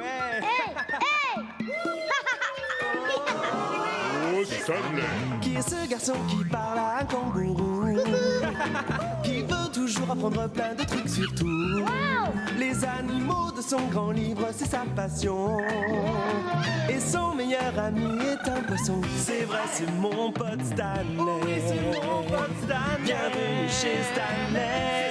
Ouais. Hey, hey. Oh, Stanley! Qui est ce garçon qui parle à un kangourou? Qui veut toujours apprendre plein de trucs sur tout. Wow. Les animaux de son grand livre, c'est sa passion. Et son meilleur ami est un poisson. C'est vrai, c'est mon pote Stanley. Oui, c'est mon pote Stanley. Bienvenue chez Stanley.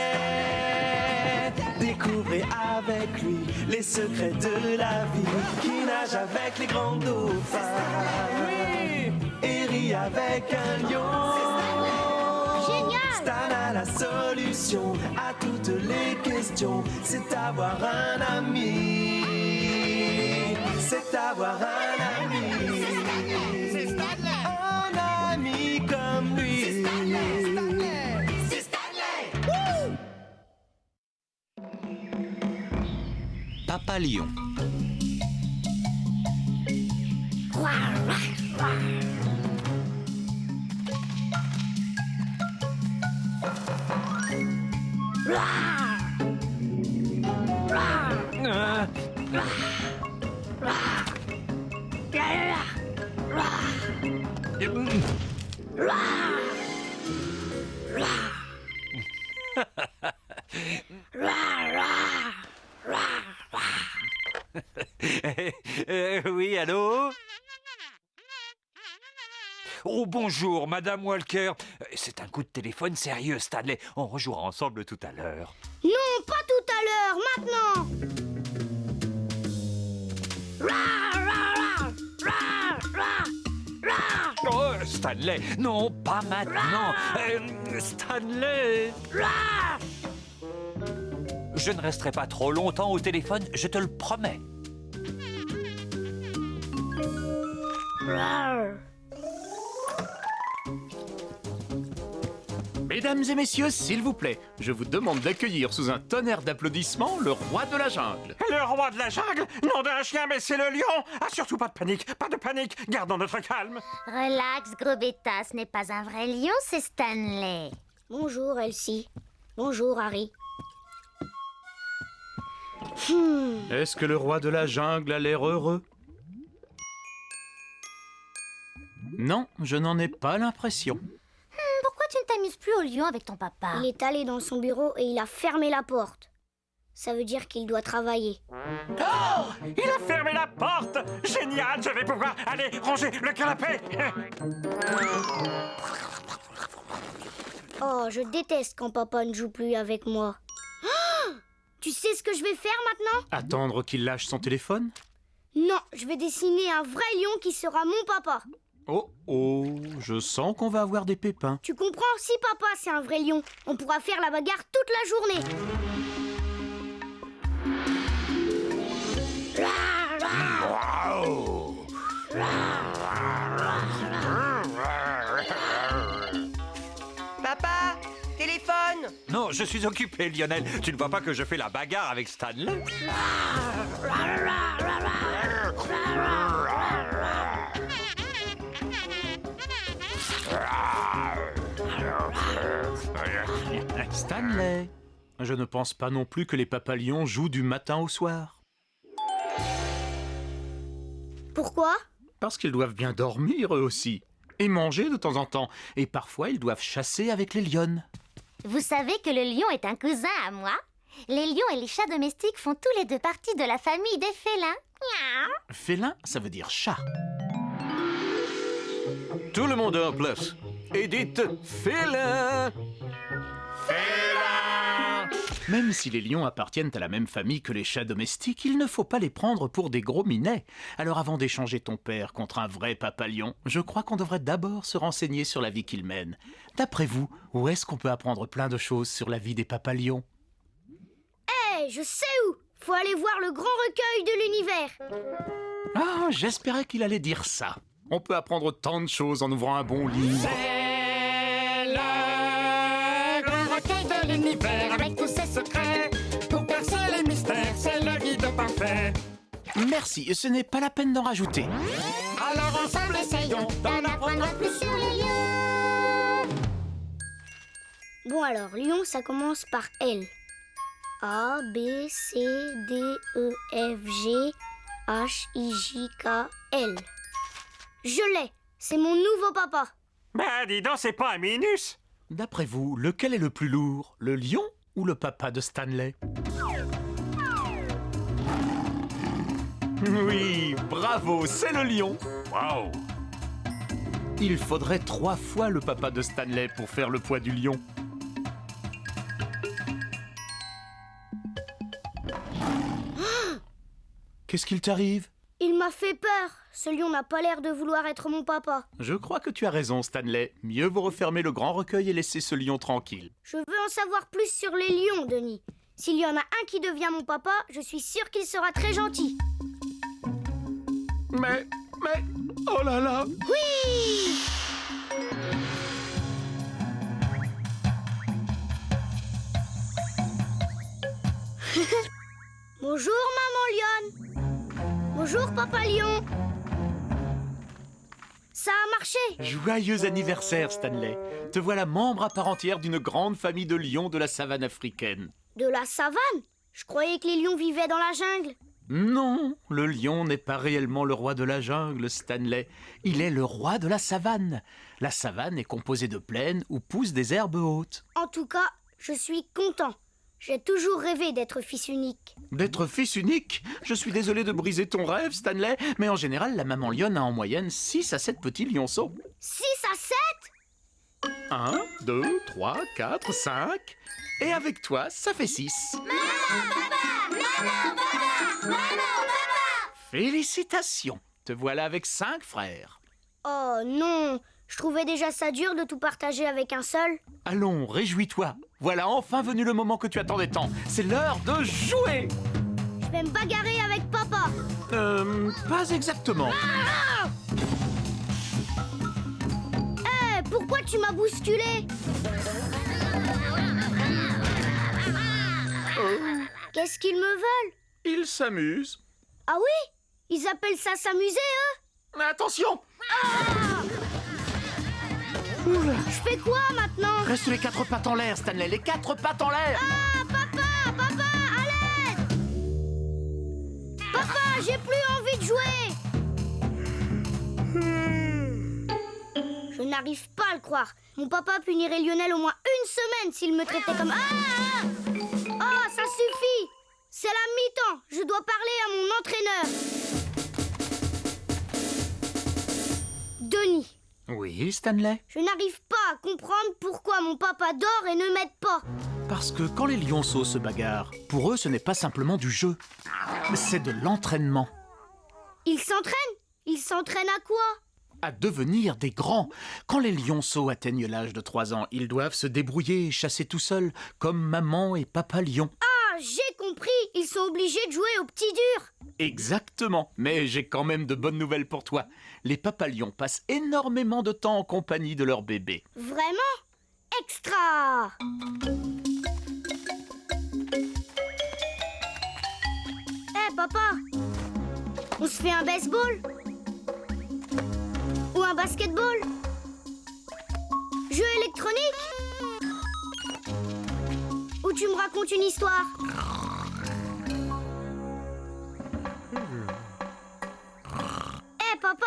Découvrez avec lui les secrets de la vie. Qui nage avec les grands dauphins. Oui. Et rit avec un lion. Génial. Stan a la solution à toutes les questions. C'est avoir un ami. C'est avoir un ami. C'est Stanley. Un ami comme lui. C'est Stanley. Papa Lion. Oui, allô? Oh, bonjour, Madame Walker. C'est un coup de téléphone sérieux, Stanley. On rejouera ensemble tout à l'heure. Non, pas tout à l'heure, maintenant. Oh, Stanley, non, pas maintenant. Stanley. Je ne resterai pas trop longtemps au téléphone, je te le promets. Mesdames et messieurs, s'il vous plaît, je vous demande d'accueillir sous un tonnerre d'applaudissements le roi de la jungle. Le roi de la jungle? Nom d'un chien, mais c'est le lion! Ah, surtout pas de panique, gardons notre calme. Relax, gros bêta, ce n'est pas un vrai lion, c'est Stanley. Bonjour, Elsie. Bonjour, Harry. Est-ce que le roi de la jungle a l'air heureux? Non, je n'en ai pas l'impression. Pourquoi tu ne t'amuses plus au lion avec ton papa? Il est allé dans son bureau et il a fermé la porte. Ça veut dire qu'il doit travailler. Oh! Il a fermé la porte! Génial, je vais pouvoir aller ranger le canapé! Oh, je déteste quand papa ne joue plus avec moi. Oh, tu sais ce que je vais faire maintenant? Attendre qu'il lâche son téléphone? Non, je vais dessiner un vrai lion qui sera mon papa. Oh, oh, je sens qu'on va avoir des pépins. Tu comprends? Si papa c'est un vrai lion, on pourra faire la bagarre toute la journée. Papa, téléphone. Non, je suis occupé, Lionel. Tu ne vois pas que je fais la bagarre avec Stanley? Stanley, je ne pense pas non plus que les papalions jouent du matin au soir. Pourquoi? Parce qu'ils doivent bien dormir eux aussi. Et manger de temps en temps. Et parfois, ils doivent chasser avec les lionnes. Vous savez que le lion est un cousin à moi? Les lions et les chats domestiques font tous les deux partie de la famille des félins. Miaou. Félin, ça veut dire chat. Tout le monde en place. Et dites félin. Même si les lions appartiennent à la même famille que les chats domestiques, il ne faut pas les prendre pour des gros minets. Alors avant d'échanger ton père contre un vrai papalion, je crois qu'on devrait d'abord se renseigner sur la vie qu'il mène. D'après vous, où est-ce qu'on peut apprendre plein de choses sur la vie des papalions? Eh, je sais où! Faut aller voir le grand recueil de l'univers. Ah, j'espérais qu'il allait dire ça. On peut apprendre tant de choses en ouvrant un bon livre. C'est le grand recueil de l'univers avec tous ses secrets. Pour percer les mystères, c'est le guide parfait. Merci, ce n'est pas la peine d'en rajouter. Alors ensemble, essayons d'en apprendre plus sur les lions. Bon alors, lion, ça commence par L. A, B, C, D, E, F, G, H-I-J-K-L. Je l'ai. C'est mon nouveau papa. Bah, dis donc, c'est pas un minus. D'après vous, lequel est le plus lourd, le lion ou le papa de Stanley? Oui, bravo, c'est le lion. Waouh. Il faudrait 3 fois le papa de Stanley pour faire le poids du lion. Qu'est-ce qu'il t'arrive? Il m'a fait peur. Ce lion n'a pas l'air de vouloir être mon papa. Je crois que tu as raison, Stanley. Mieux vaut refermer le grand recueil et laisser ce lion tranquille. Je veux en savoir plus sur les lions, Denis. S'il y en a un qui devient mon papa, je suis sûre qu'il sera très gentil. Mais, oh là là! Oui! Bonjour, maman lionne. Bonjour, papa lion. Ça a marché. Joyeux anniversaire, Stanley. Te voilà membre à part entière d'une grande famille de lions de la savane africaine. De la savane? Je croyais que les lions vivaient dans la jungle. Non, le lion n'est pas réellement le roi de la jungle, Stanley. Il est le roi de la savane. La savane est composée de plaines où poussent des herbes hautes. En tout cas, je suis content. J'ai toujours rêvé d'être fils unique. D'être fils unique? Je suis désolé de briser ton rêve, Stanley, mais en général, la maman lionne a en moyenne 6 à 7 petits lionceaux. 6 à 7? 1, 2, 3, 4, 5... Et avec toi, ça fait 6. Félicitations. Te voilà avec 5 frères. Oh non, je trouvais déjà ça dur de tout partager avec un seul. Allons, réjouis-toi. Voilà enfin venu le moment que tu attendais tant. C'est l'heure de jouer. Je vais me bagarrer avec papa. Pas exactement. Pourquoi tu m'as bousculé? Qu'est-ce qu'ils me veulent? Ils s'amusent. Ah oui? Ils appellent ça s'amuser, eux? Attention! Je fais quoi maintenant? Reste les 4 pattes en l'air, Stanley, les 4 pattes en l'air! Ah, papa, à l'aide! Papa, j'ai plus envie de jouer! Je n'arrive pas à le croire. Mon papa punirait Lionel au moins 1 semaine s'il me traitait comme... Oh, ça suffit! C'est la mi-temps. Je dois parler à mon entraîneur. Denis. Oui, Stanley? Je n'arrive pas à comprendre pourquoi mon papa dort et ne m'aide pas. Parce que quand les lionceaux se bagarrent, pour eux, ce n'est pas simplement du jeu. C'est de l'entraînement. Ils s'entraînent? Ils s'entraînent à quoi? À devenir des grands. Quand les lionceaux atteignent l'âge de 3 ans, ils doivent se débrouiller et chasser tout seuls, comme maman et papa lion. Ah, j'ai compris. Ils sont obligés de jouer aux petits durs. Exactement. Mais j'ai quand même de bonnes nouvelles pour toi. Les papas lions passent énormément de temps en compagnie de leur bébé. Vraiment? Extra! Hé, papa! On se fait un baseball? Ou un basketball? Jeu électronique? Ou tu me racontes une histoire? Hé, papa!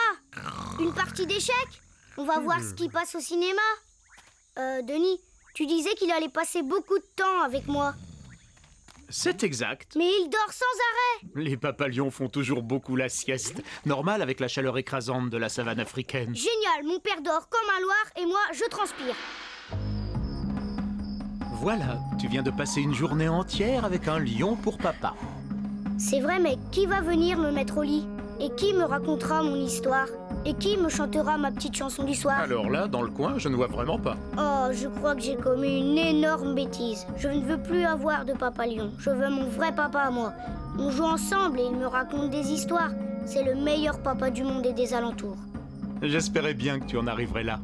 Une partie d'échecs? On va voir ce qui passe au cinéma. Denis, tu disais qu'il allait passer beaucoup de temps avec moi. C'est exact. Mais il dort sans arrêt. Les papas lions font toujours beaucoup la sieste. Normal avec la chaleur écrasante de la savane africaine. Génial, mon père dort comme un loir et moi, je transpire. Voilà, tu viens de passer une journée entière avec un lion pour papa. C'est vrai, mais qui va venir me mettre au lit? Et qui me racontera mon histoire? Et qui me chantera ma petite chanson du soir? Alors là, dans le coin, je ne vois vraiment pas. Oh, je crois que j'ai commis une énorme bêtise. Je ne veux plus avoir de papa lion. Je veux mon vrai papa à moi. On joue ensemble et il me raconte des histoires. C'est le meilleur papa du monde et des alentours. J'espérais bien que tu en arriverais là.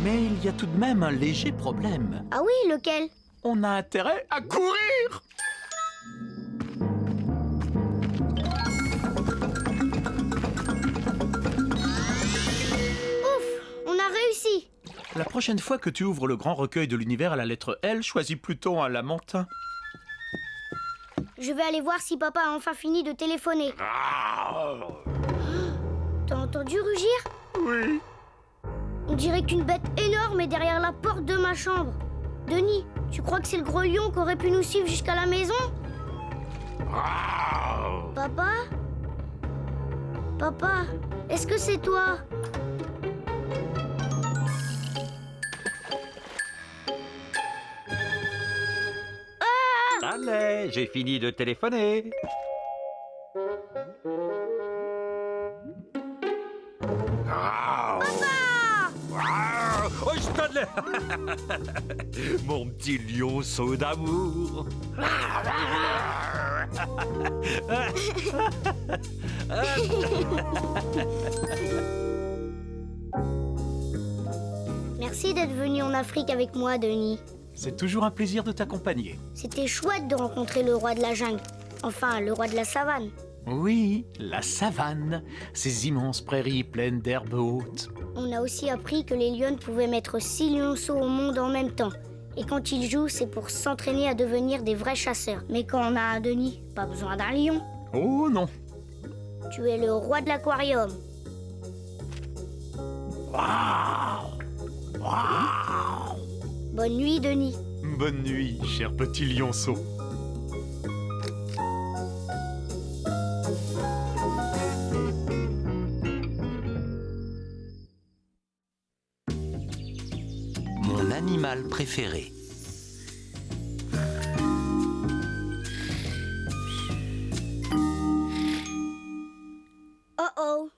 Mais il y a tout de même un léger problème. Ah oui, lequel? On a intérêt à courir! Ouf, on a réussi. La prochaine fois que tu ouvres le grand recueil de l'univers à la lettre L, choisis plutôt un lamentin. Je vais aller voir si papa a enfin fini de téléphoner. T'as entendu rugir? Oui. On dirait qu'une bête énorme est derrière la porte de ma chambre. Denis, tu crois que c'est le gros lion qui aurait pu nous suivre jusqu'à la maison? Papa? Papa, est-ce que c'est toi? Allez, j'ai fini de téléphoner. Oh, Stanley! Mon petit lionceau d'amour. Merci d'être venu en Afrique avec moi, Denis. C'est toujours un plaisir de t'accompagner. C'était chouette de rencontrer le roi de la jungle. Enfin, le roi de la savane. Oui, la savane, ces immenses prairies pleines d'herbes hautes. On a aussi appris que les lionnes pouvaient mettre 6 lionceaux au monde en même temps. Et quand ils jouent, c'est pour s'entraîner à devenir des vrais chasseurs. Mais quand on a un Denis, pas besoin d'un lion. Oh non. Tu es le roi de l'aquarium. Bonne nuit, Denis. Bonne nuit, cher petit lionceau. Mon animal préféré. Oh oh.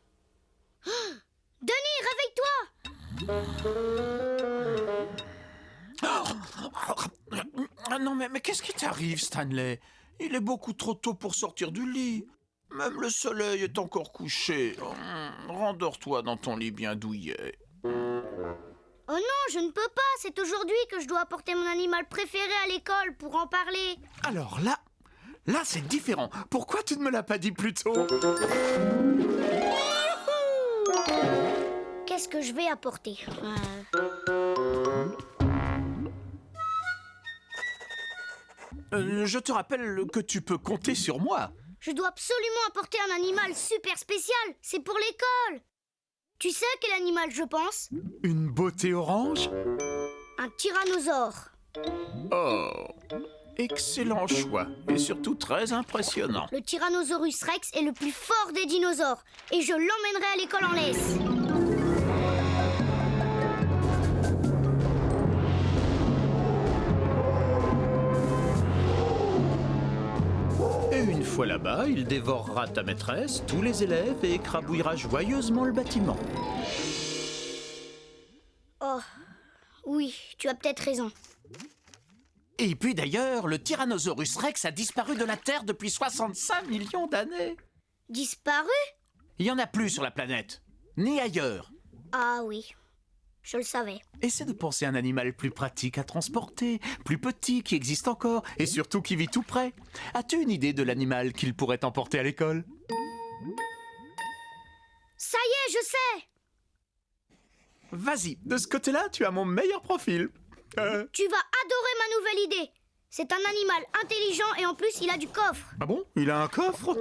Denis, réveille-toi! Ah non, mais qu'est-ce qui t'arrive, Stanley? Il est beaucoup trop tôt pour sortir du lit. Même le soleil est encore couché. Rendors-toi dans ton lit bien douillet. Oh non, je ne peux pas. C'est aujourd'hui que je dois apporter mon animal préféré à l'école pour en parler. Alors là c'est différent. Pourquoi tu ne me l'as pas dit plus tôt? Qu'est-ce que je vais apporter? Je te rappelle que tu peux compter sur moi. Je dois absolument apporter un animal super spécial. C'est pour l'école. Tu sais à quel animal je pense? Une beauté orange? Un tyrannosaure. Oh, excellent choix. Et surtout très impressionnant. Le Tyrannosaurus Rex est le plus fort des dinosaures. Et je l'emmènerai à l'école en laisse. Et une fois là-bas, il dévorera ta maîtresse, tous les élèves et écrabouillera joyeusement le bâtiment. Oh, oui, tu as peut-être raison. Et puis d'ailleurs, le Tyrannosaurus Rex a disparu de la Terre depuis 65 millions d'années. Disparu? Il n'y en a plus sur la planète, ni ailleurs. Ah oui, je le savais. Essaie de penser à un animal plus pratique à transporter, plus petit, qui existe encore, et surtout qui vit tout près. As-tu une idée de l'animal qu'il pourrait emporter à l'école? Ça y est, je sais! Vas-y, de ce côté-là, tu as mon meilleur profil. Tu vas adorer ma nouvelle idée. C'est un animal intelligent et en plus, il a du coffre. Ah bon? Il a un coffre?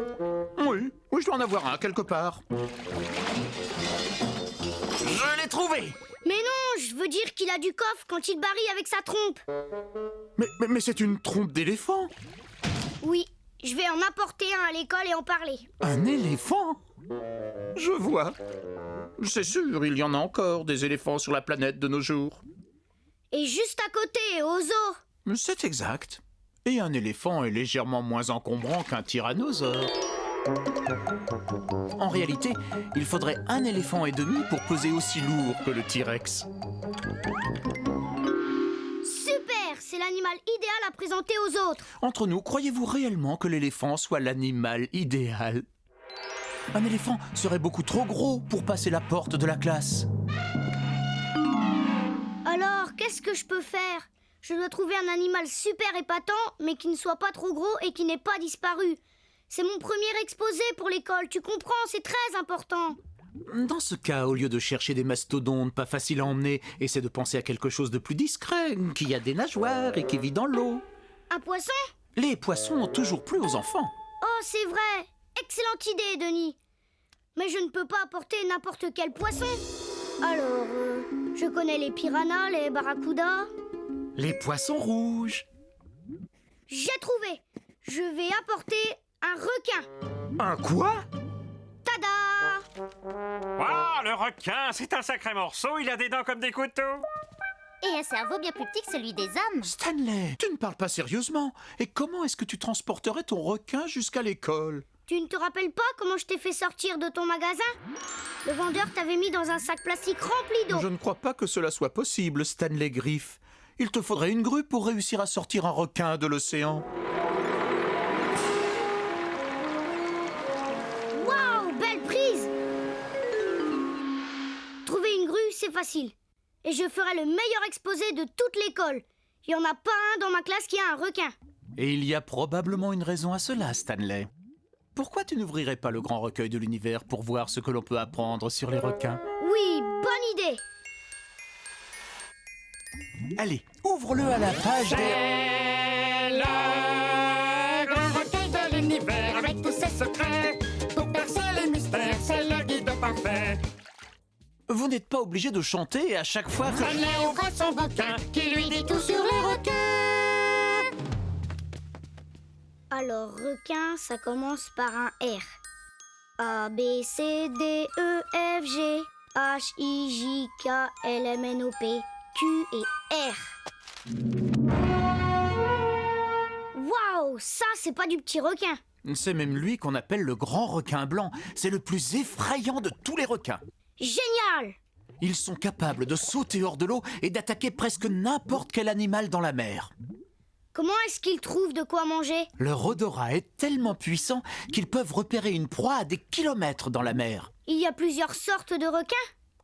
Oui, je dois en avoir un quelque part. Je l'ai trouvé! Mais non, je veux dire qu'il a du coffre quand il barille avec sa trompe. Mais c'est une trompe d'éléphant. Oui, je vais en apporter un à l'école et en parler. Un éléphant? Je vois. C'est sûr, il y en a encore des éléphants sur la planète de nos jours. Et juste à côté, au zoo. C'est exact. Et un éléphant est légèrement moins encombrant qu'un tyrannosaure. En réalité, il faudrait 1,5 éléphant pour peser aussi lourd que le T-Rex. Super! C'est l'animal idéal à présenter aux autres. Entre nous, croyez-vous réellement que l'éléphant soit l'animal idéal? Un éléphant serait beaucoup trop gros pour passer la porte de la classe. Alors, qu'est-ce que je peux faire? Je dois trouver un animal super épatant, mais qui ne soit pas trop gros et qui n'ait pas disparu. C'est mon premier exposé pour l'école, tu comprends, c'est très important. Dans ce cas, au lieu de chercher des mastodontes pas faciles à emmener, essaie de penser à quelque chose de plus discret, qui a des nageoires et qui vit dans l'eau. Un poisson? Les poissons ont toujours plu aux enfants. Oh, c'est vrai! Excellente idée, Denis. Mais je ne peux pas apporter n'importe quel poisson. Alors, je connais les piranhas, les barracudas. Les poissons rouges. J'ai trouvé. Je vais apporter un requin. Un quoi? Tada! Ah, le requin, c'est un sacré morceau, il a des dents comme des couteaux. Et un cerveau bien plus petit que celui des hommes. Stanley, tu ne parles pas sérieusement. Et comment est-ce que tu transporterais ton requin jusqu'à l'école? Tu ne te rappelles pas comment je t'ai fait sortir de ton magasin? Le vendeur t'avait mis dans un sac plastique rempli d'eau. Je ne crois pas que cela soit possible, Stanley Griff. Il te faudrait une grue pour réussir à sortir un requin de l'océan. Waouh, belle prise! Trouver une grue, c'est facile. Et je ferai le meilleur exposé de toute l'école. Il n'y en a pas un dans ma classe qui a un requin. Et il y a probablement une raison à cela, Stanley. Pourquoi tu n'ouvrirais pas le grand recueil de l'univers pour voir ce que l'on peut apprendre sur les requins? Oui, bonne idée. Allez, ouvre-le à la page. C'est le grand recueil de l'univers avec tous ses secrets. Pour percer les mystères, c'est le guide parfait. Vous n'êtes pas obligé de chanter à chaque fois que... Stanley ouvre son bouquin qui lui dit tout sur les requins. Alors, requin, ça commence par un R. A, B, C, D, E, F, G, H, I, J, K, L, M, N, O, P, Q et R. Waouh, ça, c'est pas du petit requin. C'est même lui qu'on appelle le grand requin blanc. C'est le plus effrayant de tous les requins. Génial! Ils sont capables de sauter hors de l'eau et d'attaquer presque n'importe quel animal dans la mer. Comment est-ce qu'ils trouvent de quoi manger? Leur odorat est tellement puissant qu'ils peuvent repérer une proie à des kilomètres dans la mer. Il y a plusieurs sortes de requins?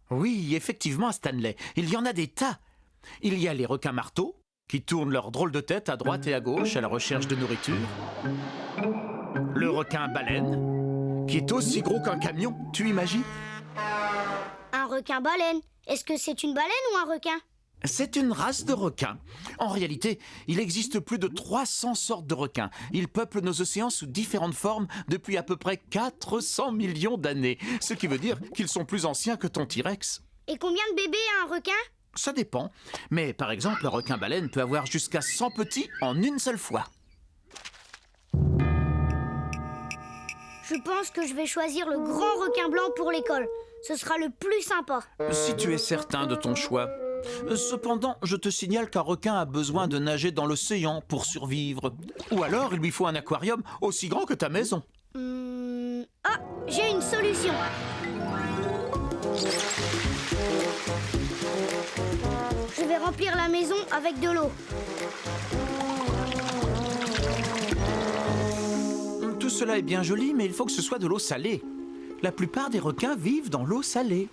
Oui, effectivement, Stanley, il y en a des tas. Il y a les requins marteaux, qui tournent leur drôle de tête à droite et à gauche à la recherche de nourriture. Le requin baleine, qui est aussi gros qu'un camion, tu imagines? Un requin baleine. Est-ce que c'est une baleine ou un requin? C'est une race de requins. En réalité, il existe plus de 300 sortes de requins. Ils peuplent nos océans sous différentes formes depuis à peu près 400 millions d'années. Ce qui veut dire qu'ils sont plus anciens que ton T-Rex. Et combien de bébés a un requin? Ça dépend. Mais par exemple, un requin baleine peut avoir jusqu'à 100 petits en une seule fois. Je pense que je vais choisir le grand requin blanc pour l'école. Ce sera le plus sympa. Si tu es certain de ton choix. Cependant, je te signale qu'un requin a besoin de nager dans l'océan pour survivre. Ou alors, il lui faut un aquarium aussi grand que ta maison. Ah, j'ai une solution. Je vais remplir la maison avec de l'eau. Tout cela est bien joli, mais il faut que ce soit de l'eau salée. La plupart des requins vivent dans l'eau salée.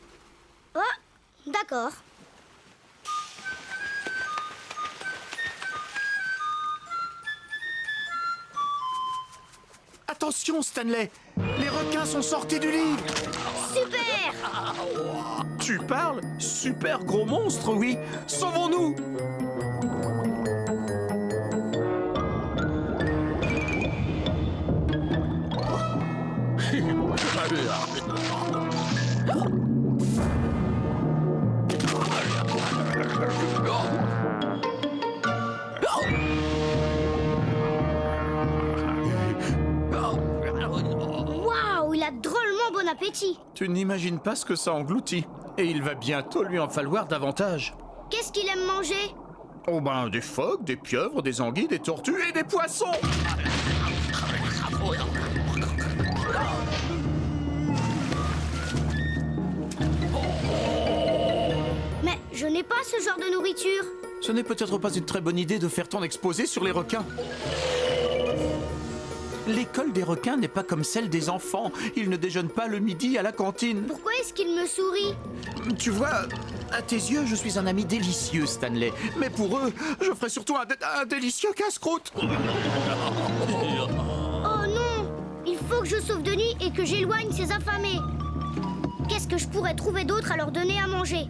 Ah, d'accord. Attention, Stanley! Les requins sont sortis du lit! Super! Tu parles? Super gros monstre, oui! Sauvons-nous! Waouh, il a drôlement bon appétit. Tu n'imagines pas ce que ça engloutit. Et il va bientôt lui en falloir davantage. Qu'est-ce qu'il aime manger? Oh ben, des phoques, des pieuvres, des anguilles, des tortues et des poissons! Mais je n'ai pas ce genre de nourriture. Ce n'est peut-être pas une très bonne idée de faire ton exposé sur les requins. L'école des requins n'est pas comme celle des enfants. Ils ne déjeunent pas le midi à la cantine. Pourquoi est-ce qu'il me sourit? Tu vois, à tes yeux, je suis un ami délicieux, Stanley. Mais pour eux, je ferai surtout un délicieux casse-croûte. Oh non! Il faut que je sauve Denis et que j'éloigne ces affamés. qu'est-ce que je pourrais trouver d'autre à leur donner à manger?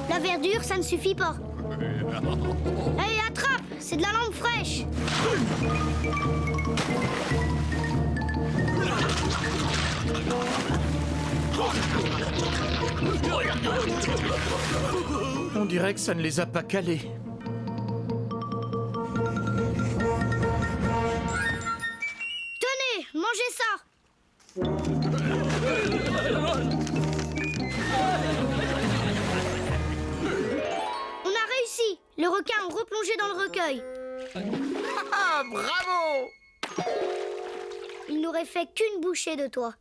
La verdure, ça ne suffit pas. Hey, attrape! C'est de la lampe fraîche! On dirait que ça ne les a pas calés. Tenez, mangez ça! On a réussi! Le requin a replongé dans le recueil. Ah, bravo! Il n'aurait fait qu'une bouchée de toi.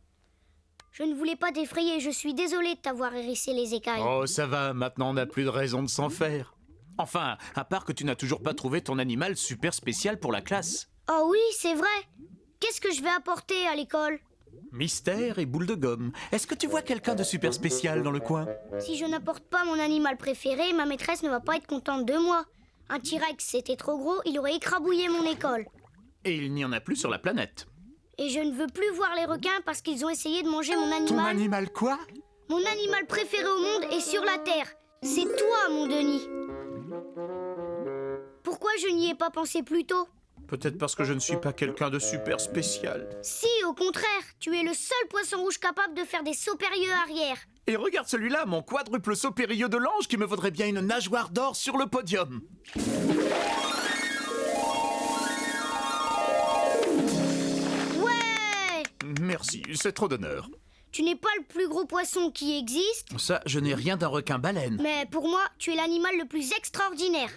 Je ne voulais pas t'effrayer, je suis désolée de t'avoir hérissé les écailles. Oh, ça va, maintenant on n'a plus de raison de s'en faire. Enfin, à part que tu n'as toujours pas trouvé ton animal super spécial pour la classe. Oh oui, c'est vrai. Qu'est-ce que je vais apporter à l'école? Mystère et boule de gomme. Est-ce que tu vois quelqu'un de super spécial dans le coin? Si je n'apporte pas mon animal préféré, ma maîtresse ne va pas être contente de moi. Un T-Rex, c'était trop gros, il aurait écrabouillé mon école. Et il n'y en a plus sur la planète. Et je ne veux plus voir les requins parce qu'ils ont essayé de manger mon animal. Ton animal quoi? Mon animal préféré au monde est sur la Terre. C'est toi, mon Denis. Pourquoi je n'y ai pas pensé plus tôt? Peut-être parce que je ne suis pas quelqu'un de super spécial. Si, au contraire, tu es le seul poisson rouge capable de faire des sauts périlleux arrière. Et regarde celui-là, mon quadruple saut périlleux de l'ange qui me vaudrait bien une nageoire d'or sur le podium. Ouais! Merci, c'est trop d'honneur. Tu n'es pas le plus gros poisson qui existe, Ça, je n'ai rien d'un requin-baleine. mais pour moi, tu es l'animal le plus extraordinaire.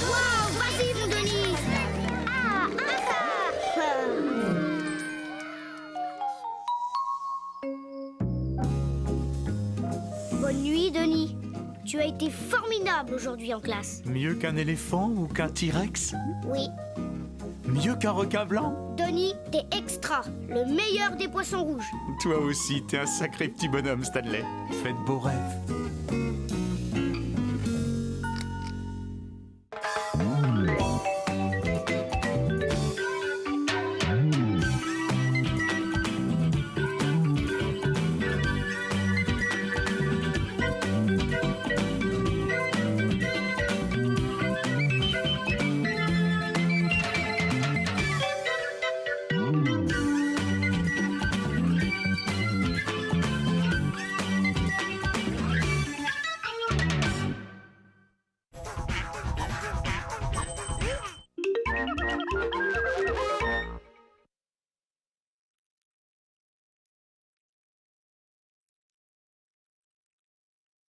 Wow, vas-y, mon Denis! Bonne nuit, Denis. Tu as été formidable aujourd'hui en classe. Mieux qu'un éléphant ou qu'un T-Rex? Oui. Mieux qu'un requin blanc? Denis, t'es extra, le meilleur des poissons rouges. Toi aussi, t'es un sacré petit bonhomme, Stanley. Fais de beaux rêves.